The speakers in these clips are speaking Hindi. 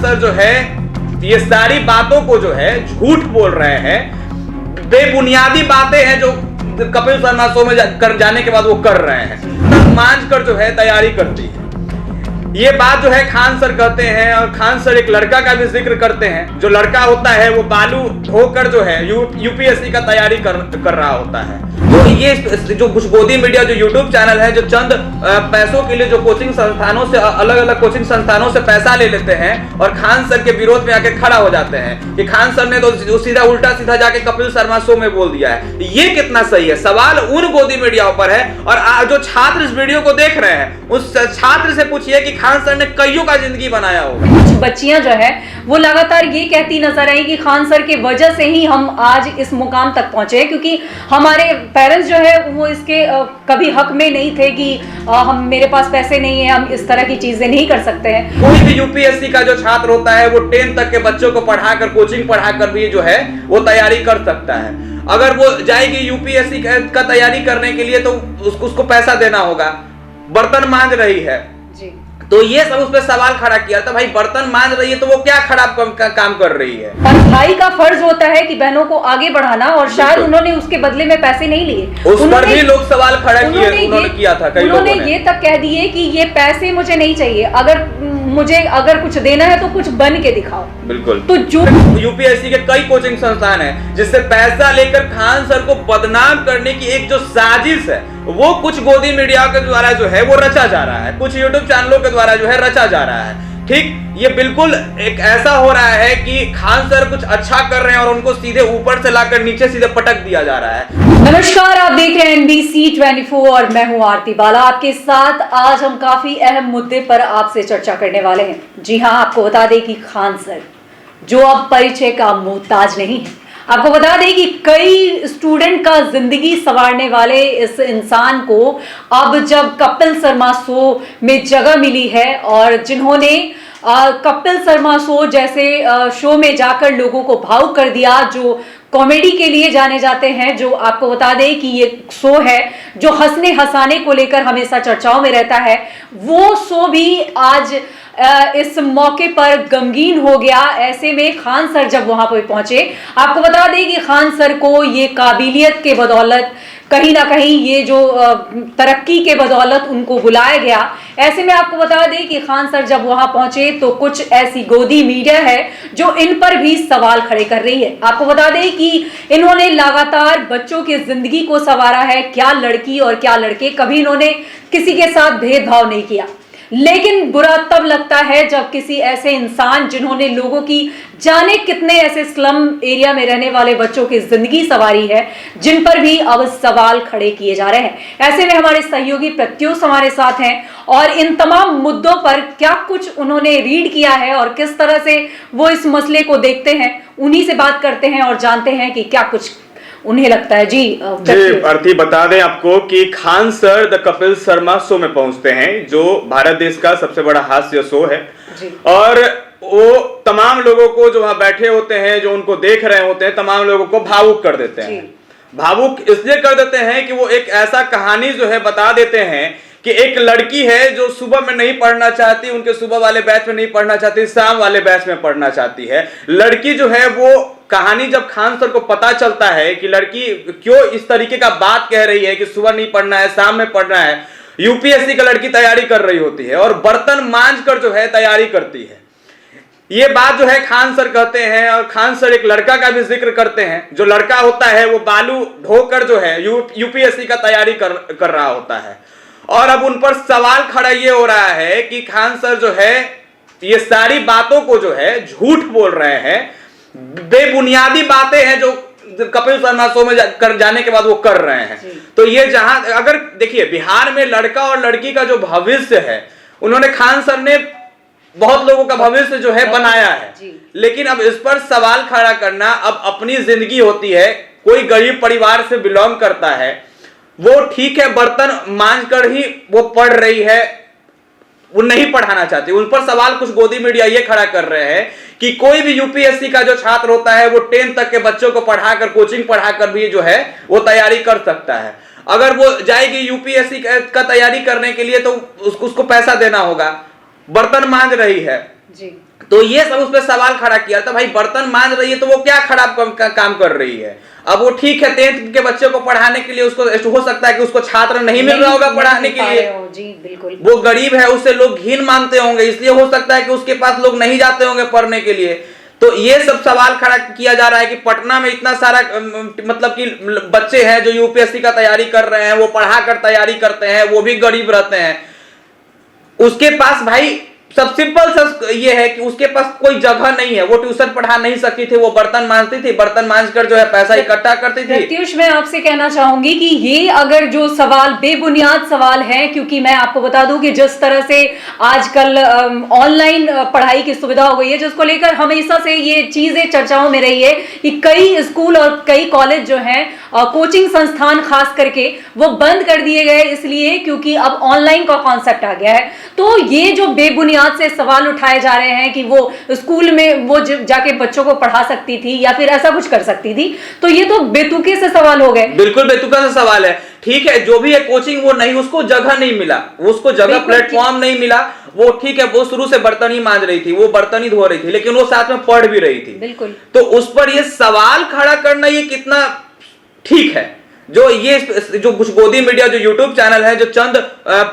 सर जो है ये सारी बातों को जो है झूठ बोल रहे हैं, बेबुनियादी बातें हैं जो कपिल शर्मा शो में कर जाने के बाद वो कर रहे हैं। मांझ कर जो है तैयारी करती है। ये बात जो है खान सर कहते हैं, और खान सर एक लड़का का भी जिक्र करते हैं। जो लड़का होता है वो बालू ढोकर जो है यूपीएससी का तैयारी कर रहा होता है। तो ये जो गोदी मीडिया जो यूट्यूब चैनल है, जो चंद पैसों के लिए जो कोचिंग संस्थानों से अलग अलग कोचिंग संस्थानों से पैसा ले लेते हैं और खान सर के विरोध में आके खड़ा हो जाते हैं कि खान सर ने तो सीधा उल्टा सीधा जाके कपिल शर्मा शो में बोल दिया है। ये कितना सही है? सवाल उन गोदी मीडियाओं पर है। और जो छात्र इस वीडियो को देख रहे हैं उस छात्र से पूछिए कि खान सर ने कईयों का जिंदगी बनाया होगा। कुछ बच्चियां जो है वो लगातार ये कहती नजर आई कि खान सर की वजह से ही हम आज इस मुकाम तक पहुंचे, क्योंकि हमारे पेरेंट्स जो है वो इसके कभी हक में नहीं थे कि हम मेरे पास पैसे नहीं है, हम इस तरह की चीजें नहीं कर सकते हैं। कोई भी यूपीएससी का जो छात्र होता है वो 10 तक के बच्चों को पढ़ाकर कोचिंग पढ़ाकर भी जो है वो तैयारी कर सकता है। अगर वो जाएगी यूपीएससी का तैयारी करने के लिए तो उसको पैसा देना होगा। बर्तन मांज रही है जी, तो ये सब उस पर सवाल खड़ा किया था, भाई बर्तन मांज रही है तो वो क्या खराब काम कर रही है? और भाई का फर्ज होता है कि बहनों को आगे बढ़ाना, और शायद उन्होंने उसके बदले में पैसे नहीं लिए। उस पर भी लोग सवाल खड़ा किए, उन्होंने किया था कई लोगों ने। ये तक कह दिए कि ये पैसे मुझे नहीं चाहिए, अगर कुछ देना है तो कुछ बन के दिखाओ। बिल्कुल। तो जो यूपीएससी के कई कोचिंग संस्थान हैं जिससे पैसा लेकर खान सर को बदनाम करने की एक जो साजिश है वो कुछ गोदी मीडिया के द्वारा जो है वो रचा जा रहा है, कुछ यूट्यूब चैनलों के द्वारा जो है रचा जा रहा है। ठीक, ये बिल्कुल एक ऐसा हो रहा है कि खान सर कुछ अच्छा कर रहे हैं और उनको सीधे ऊपर से लाकर नीचे सीधे पटक दिया जा रहा है। नमस्कार, आप देख रहे हैं NBC 24 और मैं हूं आरती बाला आपके साथ। आज हम काफी अहम मुद्दे पर आपसे चर्चा करने वाले हैं। जी हां, आपको बता दें कि खान सर जो अब परिचय का मोहताज नहीं है। आपको बता दें कि कई स्टूडेंट का जिंदगी संवारने वाले इस इंसान को अब जब कपिल शर्मा शो में जगह मिली है, और जिन्होंने कपिल शर्मा शो जैसे शो में जाकर लोगों को भावुक कर दिया, जो कॉमेडी के लिए जाने जाते हैं, जो आपको बता दें कि ये शो है जो हंसने हंसाने को लेकर हमेशा चर्चाओं में रहता है, वो शो भी आज इस मौके पर गमगीन हो गया। ऐसे में खान सर जब वहां पर पहुंचे, आपको बता दें कि खान सर को ये काबिलियत के बदौलत कहीं ना कहीं ये जो तरक्की के बदौलत उनको बुलाया गया। ऐसे में आपको बता दें कि खान सर जब वहां पहुंचे तो कुछ ऐसी गोदी मीडिया है जो इन पर भी सवाल खड़े कर रही है। आपको बता दें कि इन्होंने लगातार बच्चों की जिंदगी को संवारा है, क्या लड़की और क्या लड़के, कभी इन्होंने किसी के साथ भेदभाव नहीं किया। लेकिन बुरा तब लगता है जब किसी ऐसे इंसान जिन्होंने लोगों की जाने कितने ऐसे स्लम एरिया में रहने वाले बच्चों की जिंदगी सवारी है, जिन पर भी अब सवाल खड़े किए जा रहे हैं। ऐसे में हमारे सहयोगी प्रत्युष हमारे साथ हैं और इन तमाम मुद्दों पर क्या कुछ उन्होंने रीड किया है और किस तरह से वो इस मसले को देखते हैं, उन्हीं से बात करते हैं और जानते हैं कि क्या कुछ उन्हें लगता है। जी आरती, बता दें आपको कि Khan sir the Kapil Sharma show में पहुंचते हैं, जो भारत देश का सबसे बड़ा हास्य शो है। और वो तमाम लोगों को जो वहां बैठे होते हैं, जो उनको देख रहे होते हैं, तमाम लोगों को भावुक कर देते हैं। भावुक इसलिए कर देते हैं कि वो एक ऐसा कहानी जो है बता देते हैं कि एक लड़की है जो सुबह में नहीं पढ़ना चाहती, उनके सुबह वाले बैच में नहीं पढ़ना चाहती, शाम वाले बैच में पढ़ना चाहती है। लड़की जो है वो कहानी जब खान सर को पता चलता है कि लड़की क्यों इस तरीके का बात कह रही है कि सुबह नहीं पढ़ना है, शाम में पढ़ना है, यूपीएससी का लड़की तैयारी कर रही होती है और बर्तन मांझ कर जो है तैयारी करती है। ये बात जो है खान सर कहते हैं, और खान सर एक लड़का का भी जिक्र करते हैं। जो लड़का होता है वो बालू ढोकर जो है यूपीएससी का तैयारी कर रहा होता है। और अब उन पर सवाल खड़ा ये हो रहा है कि खान सर जो है ये सारी बातों को जो है झूठ बोल रहे हैं, बेबुनियादी बातें हैं जो कपिल शर्मा शो में कर जाने के बाद वो कर रहे हैं। तो ये जहां अगर देखिए बिहार में लड़का और लड़की का जो भविष्य है, उन्होंने खान सर ने बहुत लोगों का भविष्य जो है बनाया है, लेकिन अब इस पर सवाल खड़ा करना, अब अपनी जिंदगी होती है, कोई गरीब परिवार से बिलोंग करता है, वो ठीक है बर्तन मांझ कर ही वो पढ़ रही है, वो नहीं पढ़ाना चाहती। उन पर सवाल कुछ गोदी मीडिया ये खड़ा कर रहे हैं कि कोई भी यूपीएससी का जो छात्र होता है वो 10 तक के बच्चों को पढ़ाकर कोचिंग पढ़ाकर भी जो है वो तैयारी कर सकता है। अगर वो जाएगी यूपीएससी का तैयारी करने के लिए तो उसको पैसा देना होगा। बर्तन मांज रही है जी, तो ये सब उस पर सवाल खड़ा किया था, भाई बर्तन मांज रही है तो वो क्या खराब काम कर रही है। अब वो ठीक है 10th के बच्चे को पढ़ाने के लिए उसको हो सकता है कि उसको छात्र नहीं मिल रहा होगा पढ़ाने के लिए, जी बिल्कुल, वो गरीब है, उससे लोग घिन मानते होंगे, इसलिए हो सकता है कि उसके पास लोग नहीं जाते होंगे पढ़ने के लिए। तो ये सब सवाल खड़ा किया जा रहा है कि पटना में इतना सारा मतलब कि बच्चे हैं जो यूपीएससी का तैयारी कर रहे हैं, वो पढ़ा कर तैयारी करते हैं, वो भी गरीब रहते हैं, उसके पास भाई सब सिंपल सा ये है कि उसके पास कोई जगह नहीं है, वो ट्यूशन पढ़ा नहीं सकती थी, वो बर्तन मांजती थी, बर्तन मांज कर जो है पैसा इकट्ठा करती थी। प्रत्युष, मैं आपसे कहना चाहूंगी कि ये अगर जो सवाल बेबुनियाद सवाल है, क्योंकि मैं आपको बता दूं कि जिस तरह से आजकल ऑनलाइन पढ़ाई की सुविधा हो गई है, जिसको लेकर हमेशा से ये चीजें चर्चाओं में रही है कि कई स्कूल और कई कॉलेज जो हैं, कोचिंग संस्थान खास करके, वो बंद कर दिए गए इसलिए क्योंकि अब ऑनलाइन का कॉन्सेप्ट आ गया है। तो ये जो बेबुनियाद से सवाल उठाए जा रहे हैं कि वो स्कूल में वो जाके बच्चों को पढ़ा सकती थी या फिर ऐसा कुछ कर सकती थी, तो ये तो बेतुके से सवाल हो गए। बिल्कुल बेतुका से सवाल है। ठीक है, जो भी है कोचिंग वो नहीं, उसको जगह नहीं मिला, उसको जगह प्लेटफॉर्म नहीं मिला, वो ठीक है, वो शुरू से बर्तन ही मांज रही थी, वो बर्तन ही धो रही थी, लेकिन वो साथ में पढ़ भी रही थी। बिल्कुल, तो उस पर ये सवाल खड़ा करना ये कितना ठीक है? जो कुछ गोदी मीडिया जो यूट्यूब चैनल है, जो चंद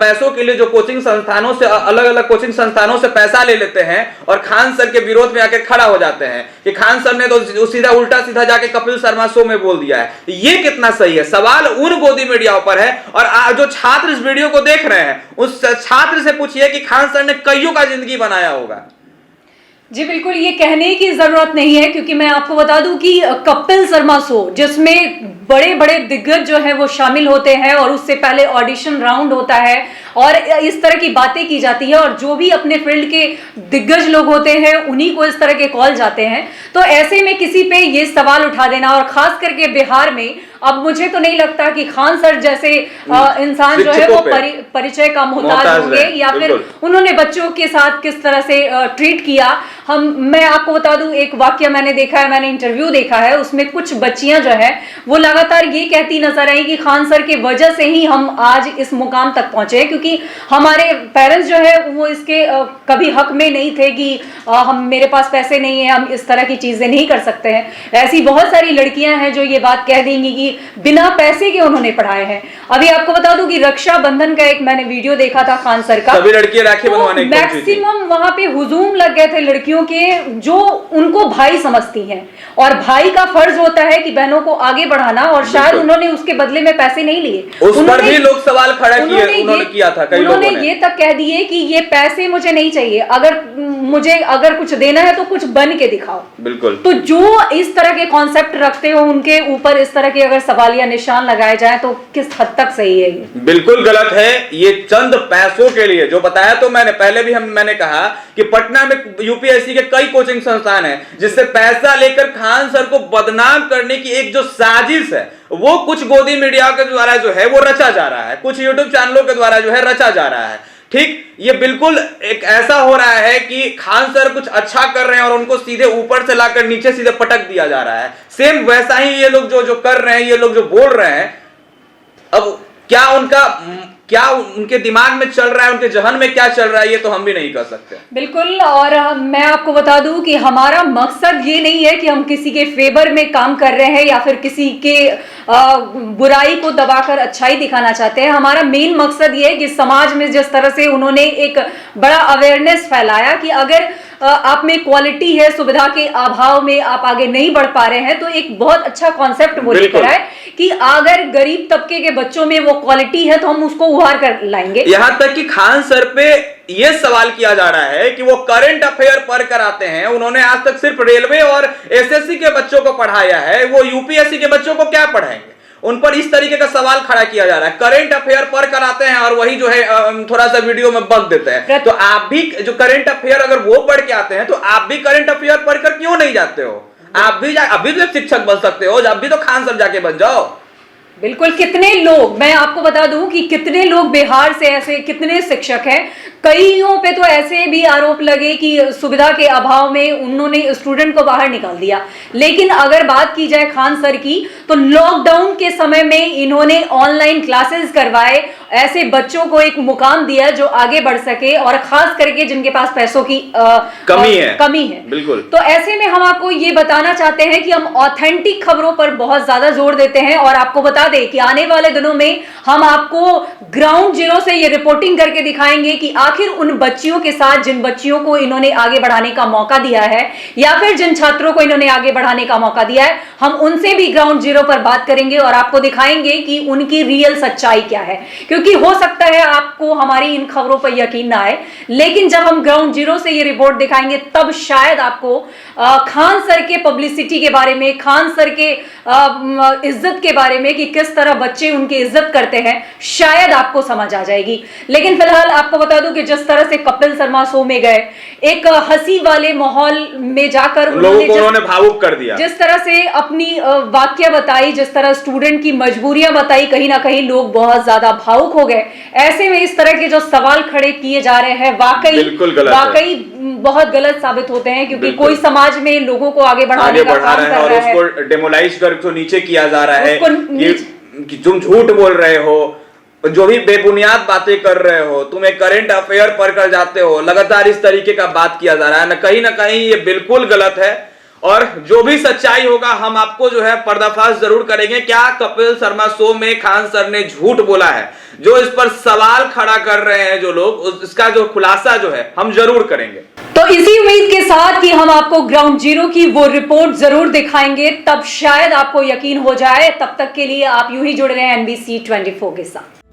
पैसों के लिए जो कोचिंग संस्थानों से, अलग अलग कोचिंग संस्थानों से पैसा ले लेते हैं और खान सर के विरोध में आकर खड़ा हो जाते हैं कि खान सर ने तो सीधा उल्टा सीधा जाके कपिल शर्मा शो में बोल दिया है, ये कितना सही है? सवाल उन गोदी मीडिया पर है। और जो छात्र इस वीडियो को देख रहे हैं, उस छात्र से पूछिए कि खान सर ने कईयों का जिंदगी बनाया होगा। जी बिल्कुल, ये कहने की जरूरत नहीं है, क्योंकि मैं आपको बता दूं कि कपिल शर्मा शो, जिसमें बड़े बड़े दिग्गज जो है वो शामिल होते हैं और उससे पहले ऑडिशन राउंड होता है और इस तरह की बातें की जाती है, और जो भी अपने फील्ड के दिग्गज लोग होते हैं उन्हीं को इस तरह के कॉल जाते हैं। तो ऐसे में किसी पे ये सवाल उठा देना, और खास करके बिहार में, अब मुझे तो नहीं लगता कि खान सर जैसे इंसान जो है वो परिचय का मोहताज होंगे, या फिर उन्होंने बच्चों के साथ किस तरह से ट्रीट किया। मैं आपको बता दूं, एक वाक्य मैंने देखा है, मैंने इंटरव्यू देखा है, उसमें कुछ बच्चियां जो है वो लगातार ये कहती नजर आई कि खान सर के वजह से ही हम आज इस मुकाम तक पहुंचे, क्योंकि हमारे पेरेंट्स जो है वो इसके कभी हक में नहीं थे कि हम, मेरे पास पैसे नहीं है, हम इस तरह की चीजें नहीं कर सकते हैं। ऐसी बहुत सारी लड़कियां हैं जो ये बात कह देंगी कि बिना पैसे के उन्होंने पढ़ाए हैं। अभी आपको बता दूं कि रक्षाबंधन का एक मैंने वीडियो देखा था खान सर का, सभी लड़कियां राखी बनवाने की मैक्सिमम वहां पे हुजूम लग गए थे लड़कियों के, जो उनको भाई समझती हैं, और भाई का फर्ज होता है कि बहनों को आगे बढ़ाना, और शायद उन्होंने उसके बदले में पैसे नहीं लिए। उस पर भी लोग सवाल खड़ा किए, उन्होंने किया था, कई लोगों ने ये तक कह दिए कि ये पैसे मुझे नहीं चाहिए, अगर कुछ देना है तो कुछ बन के दिखाओ। बिल्कुल। तो जो इस तरह के कॉन्सेप्ट रखते हो, उनके ऊपर इस तरह के अगर सवालिया निशान लगाए जाए तो किस हद तक सही है? ये बिल्कुल गलत है। ये चंद पैसों के लिए जो बताया, तो मैंने मैंने कहा कि पटना में यूपीएससी के कई कोचिंग संस्थान हैं, जिससे पैसा लेकर खान सर को बदनाम करने की एक जो साजिश है, वो कुछ गोदी मीडिया के द्वारा जो है वो रचा जा रहा है, कुछ यूट्यूब चैनलों के द्वारा जो है रचा जा रहा है। ठीक, ये बिल्कुल एक ऐसा हो रहा है कि खान सर कुछ अच्छा कर रहे हैं और उनको सीधे ऊपर से लाकर नीचे सीधे पटक दिया जा रहा है। सेम वैसा ही ये लोग जो कर रहे हैं, ये लोग जो बोल रहे हैं, अब क्या उनके दिमाग में चल रहा है, उनके जहन में क्या चल रहा है, ये तो हम भी नहीं कर सकते। बिल्कुल, और मैं आपको बता दूं कि हमारा मकसद ये नहीं है कि हम किसी के फेवर में काम कर रहे हैं या फिर किसी के बुराई को दबाकर अच्छाई दिखाना चाहते हैं। हमारा मेन मकसद ये है कि समाज में जिस तरह से उन्होंने एक बड़ा अवेयरनेस फैलाया कि अगर आप में क्वालिटी है, सुविधा के अभाव में आप आगे नहीं बढ़ पा रहे हैं, तो एक बहुत अच्छा कॉन्सेप्ट वो लेकर आए कि अगर गरीब तबके के बच्चों में वो क्वालिटी है तो हम उसको उभार कर लाएंगे। यहां तक कि खान सर पे ये सवाल किया जा रहा है कि वो करंट अफेयर पढ़ कर आते हैं, उन्होंने आज तक सिर्फ रेलवे और एसएससी के बच्चों को पढ़ाया है, वो यूपीएससी के बच्चों को क्या पढ़ाएंगे? उन पर इस तरीके का सवाल खड़ा किया जा रहा है। करंट अफेयर पढ़ कर आते हैं और वही जो है थोड़ा सा वीडियो में बक देते हैं। तो आप भी जो करंट अफेयर अगर वो पढ़ के आते हैं, तो आप भी करंट अफेयर पढ़कर क्यों नहीं जाते हो? आप भी तो शिक्षक बन सकते हो, आप भी तो खान सर जाके बन जाओ। बिल्कुल। कितने लोग, मैं आपको बता दूं कि कितने लोग बिहार से ऐसे, कितने शिक्षक हैं, कईयों पे तो ऐसे भी आरोप लगे कि सुविधा के अभाव में उन्होंने स्टूडेंट को बाहर निकाल दिया। लेकिन अगर बात की जाए खान सर की, तो लॉकडाउन के समय में इन्होंने ऑनलाइन क्लासेस करवाए, ऐसे बच्चों को एक मुकाम दिया जो आगे बढ़ सके, और खास करके जिनके पास पैसों की कमी है। बिल्कुल। तो ऐसे में हम आपको ये बताना चाहते हैं कि हम ऑथेंटिक खबरों पर बहुत ज्यादा जोर देते हैं, और आपको बता दें कि आने वाले दिनों में हम आपको ग्राउंड जीरो से ये रिपोर्टिंग करके दिखाएंगे कि आखिर उन बच्चियों के साथ, जिन बच्चियों को इन्होंने आगे बढ़ाने का मौका दिया है, या फिर जिन छात्रों को इन्होंने आगे बढ़ाने का मौका दिया है, हम उनसे भी ग्राउंड जीरो पर बात करेंगे और आपको दिखाएंगे कि उनकी रियल सच्चाई क्या है। क्योंकि हो सकता है आपको हमारी इन खबरों पर यकीन ना आए, लेकिन जब हम ग्राउंड जीरो से ये रिपोर्ट दिखाएंगे तब शायद आपको खान सर के पब्लिसिटी के बारे में, खान सर के इज्जत के बारे में, कि किस तरह बच्चे उनकी इज्जत करते हैं, शायद आपको समझ आ जाएगी। लेकिन फिलहाल आपको बता दूं कि जिस तरह से कपिल शर्मा शो में गए, एक हंसी वाले माहौल में जाकर उन्होंने भावुक कर दिया, जिस तरह से अपनी वाक्य बताई, जिस तरह स्टूडेंट की मजबूरियां बताई, कहीं ना कहीं लोग बहुत ज्यादा भावुक हो गए। ऐसे में इस तरह के जो सवाल खड़े किए जा रहे हैं वाकई बहुत गलत साबित होते हैं, क्योंकि कोई समाज में लोगों को आगे बढ़ाने का काम कर रहा है, उसको डेमोलाइज कर उसको नीचे किया जा रहा है कि तुम झूठ बोल रहे हो, जो भी बेबुनियाद बातें कर रहे हो, तुम एक करंट अफेयर पढ़कर जाते हो, लगातार इस तरीके का बात किया जा रहा है। ना कहीं ये बिल्कुल गलत है, और जो भी सच्चाई होगा हम आपको जो है पर्दाफाश जरूर करेंगे। क्या कपिल शर्मा शो में खान सर ने झूठ बोला है, जो इस पर सवाल खड़ा कर रहे हैं जो लोग, इसका जो खुलासा जो है हम जरूर करेंगे। तो इसी उम्मीद के साथ कि हम आपको ग्राउंड जीरो की वो रिपोर्ट जरूर दिखाएंगे, तब शायद आपको यकीन हो जाए। तब तक के लिए आप यूं ही जुड़े रहें NBC 24 के साथ।